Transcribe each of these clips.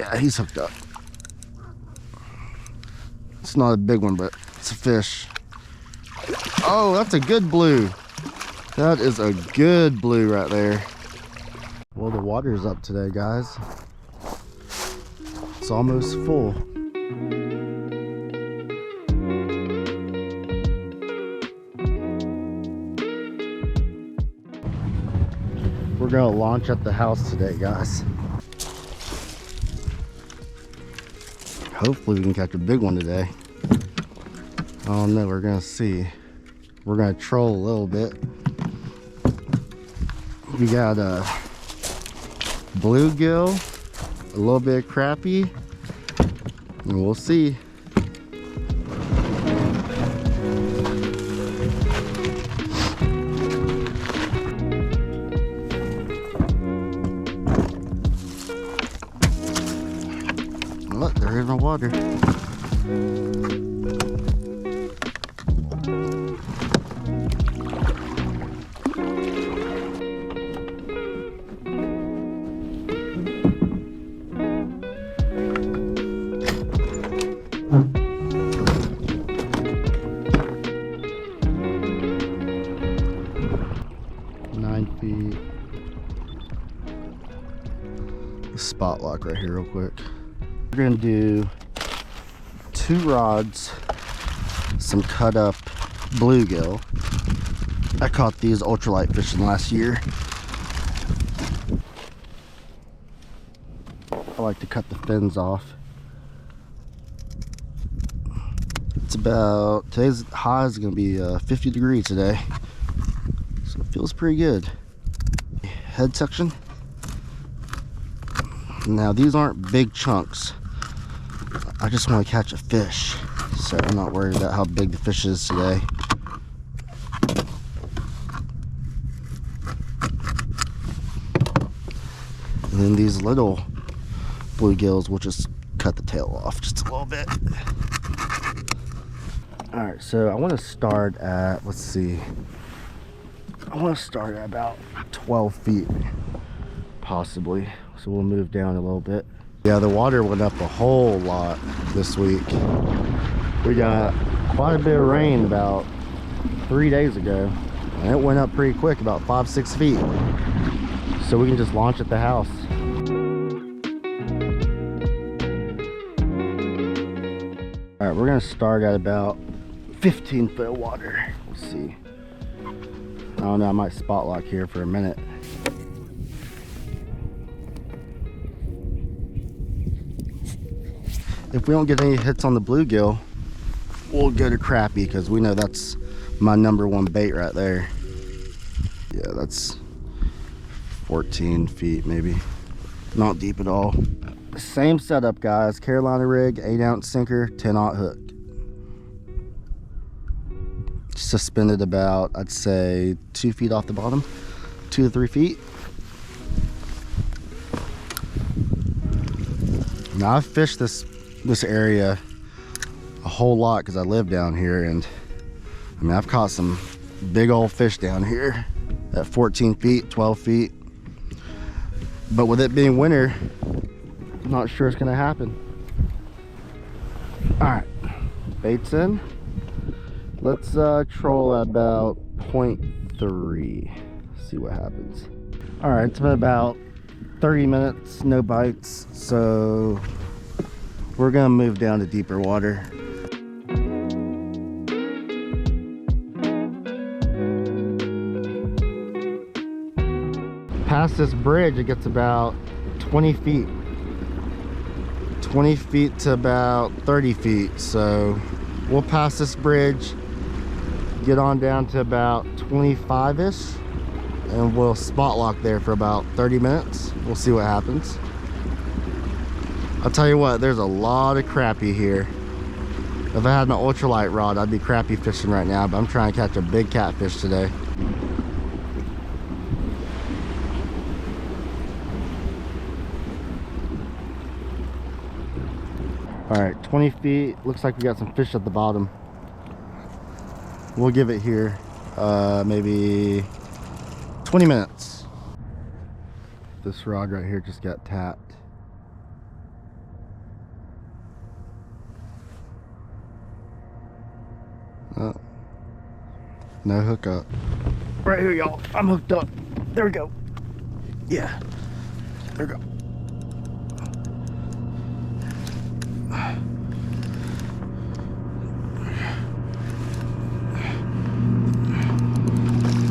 Yeah, he's hooked up. It's not a big one, but it's a fish. Oh, that's a good blue. That is a good blue right there. Well, the water's up today, guys. It's almost full. We're gonna launch at the house today, guys. Hopefully we can catch a big one today. I don't know, we're gonna see. We're gonna troll a little bit. We got a bluegill, a little bit of crappie, and we'll see. Look, they're in the water. Spot lock right here real quick. We're gonna do 2 rods, some cut up bluegill. I caught these ultralight fishing last year. I like to cut the fins off. It's about, today's high is gonna be 50 degrees today, so it feels pretty good. Head section. Now these aren't big chunks. I just want to catch a fish, so I'm not worried about how big the fish is today. And then these little bluegills, we'll just cut the tail off just a little bit. Alright, so I want to start at, let's see, I want to start at about 12 feet, possibly. So we'll move down a little bit. Yeah, the water went up a whole lot this week. We got quite a bit of rain about 3 days ago, and it went up pretty quick, about 5-6 feet. So we can just launch at the house. All right, we're gonna start at about 15 foot of water. We'll see. I don't know, I might spot lock here for a minute. If we don't get any hits on the bluegill, we'll go to crappie, because we know that's my #1 bait right there. Yeah, that's 14 feet maybe. Not deep at all. Same setup, guys. Carolina rig, 8-ounce sinker, 10-aught hook. Suspended about, I'd say, 2 feet off the bottom, 2 to 3 feet. Now I've fished this area a whole lot because I live down here, and I mean, I've caught some big old fish down here at 14 feet, 12 feet. But with it being winter, I'm not sure it's gonna happen. All right, bait's in. Let's troll at about 0.3, see what happens. All right, it's been about 30 minutes, no bites, so we're gonna move down to deeper water. Past this bridge, it gets about 20 feet. 20 feet to about 30 feet. So we'll pass this bridge, get on down to about 25-ish, and we'll spot lock there for about 30 minutes. We'll see what happens. I'll tell you what, there's a lot of crappie here. If I had an ultralight rod, I'd be crappie fishing right now, but I'm trying to catch a big catfish today. All right, 20 feet. Looks like we got some fish at the bottom. We'll give it here maybe 20 minutes. This rod right here just got tapped. No hookup. Right here, y'all. I'm hooked up. There we go. Yeah. There we go.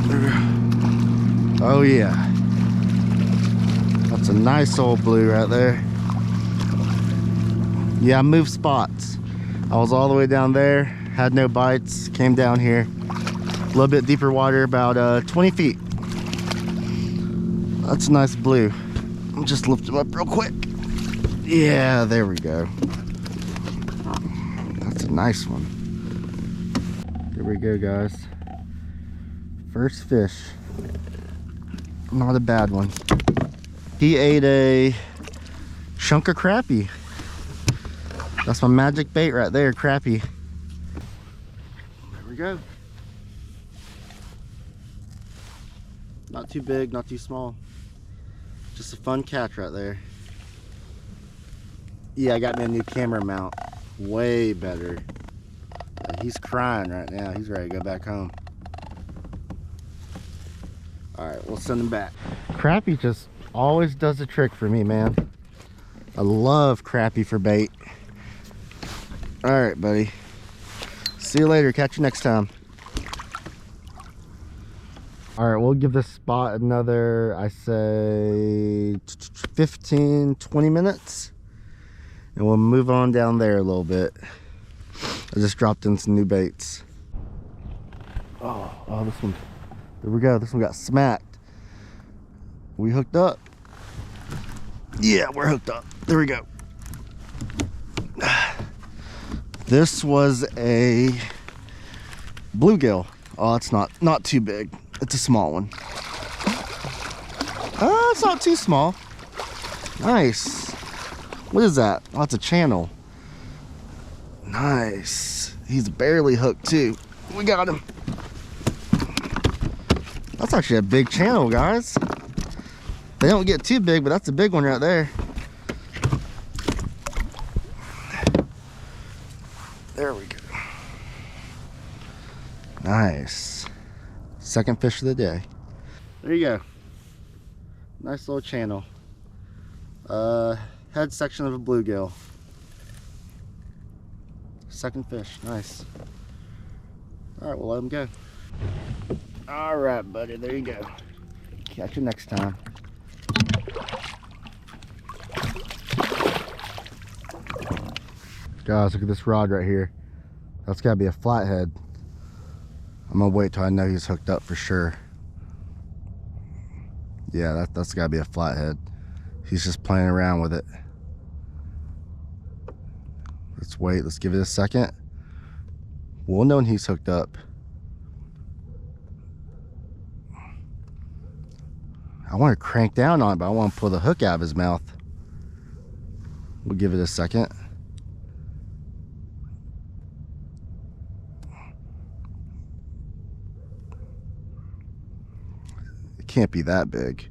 There we go. Oh yeah. That's a nice old blue right there. Yeah, I moved spots. I was all the way down there, had no bites, came down here. A little bit deeper water, about 20 feet. That's a nice blue. I'll just lift him up real quick. Yeah, there we go. That's a nice one. There we go, guys. First fish. Not a bad one. He ate a chunk of crappie. That's my magic bait right there, crappie. There we go. Not too big, not too small. Just a fun catch right there. Yeah, I got me a new camera mount. Way better. He's crying right now. He's ready to go back home. Alright, we'll send him back. Crappie just always does a trick for me, man. I love crappie for bait. Alright, buddy. See you later. Catch you next time. Alright, we'll give this spot another, I say, 15-20 minutes. And we'll move on down there a little bit. I just dropped in some new baits. Oh, this one. There we go. This one got smacked. We hooked up. Yeah, we're hooked up. There we go. This was a bluegill. Oh, it's not too big. It's a small one. Oh, it's not too small. Nice. What is that? Oh, it's a channel. Nice. He's barely hooked too. We got him. That's actually a big channel, guys. They don't get too big, but that's a big one right there. There we go. Nice. Second fish of the day. There you go. Nice little channel. Head section of a bluegill. Second fish. Nice. Alright, we'll let him go. Alright, buddy. There you go. Catch you next time. Guys, look at this rod right here. That's gotta be a flathead. I'm gonna wait till I know he's hooked up for sure. Yeah, that's gotta be a flathead. He's just playing around with it. Let's wait, let's give it a second. We'll know when he's hooked up. I want to crank down on it, but I want to pull the hook out of his mouth. We'll give it a second. It can't be that big.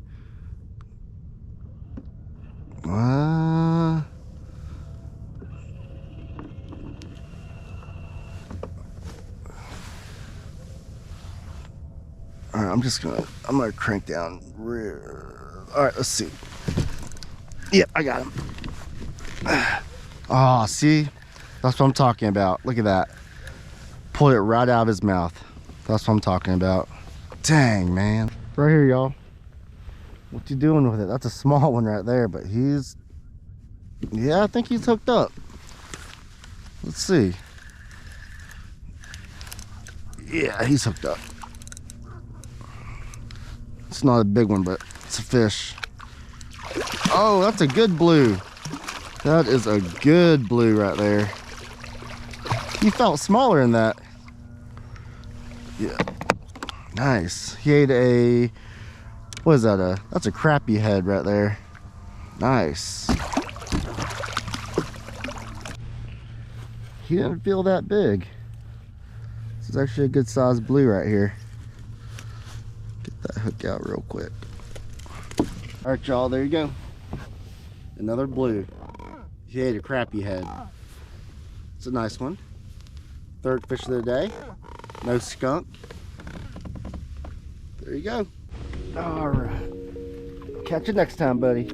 Alright, I'm gonna crank down. Alright, let's see. Yep, I got him. Oh, see? That's what I'm talking about. Look at that. Pulled it right out of his mouth. That's what I'm talking about. Dang, man. Right here, y'all. What you doing with it? That's a small one right there, but he's... Yeah, I think he's hooked up. Let's see. Yeah, he's hooked up. It's not a big one, but it's a fish. Oh, that's a good blue. That is a good blue right there. He felt smaller than that. Yeah. Nice. He ate a... What is that? That's a crappie head right there. Nice. He didn't feel that big. This is actually a good sized blue right here. Get that hook out real quick. Alright, y'all, there you go. Another blue. He ate a crappie head. It's a nice one. Third fish of the day. No skunk. There you go. All right. Catch you next time, buddy.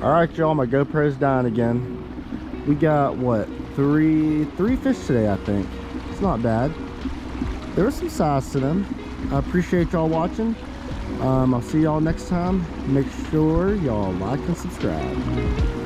All right, y'all, my GoPro's dying again. We got, what, three fish today, I think. It's not bad. There was some size to them. I appreciate y'all watching. I'll see y'all next time. Make sure y'all like and subscribe.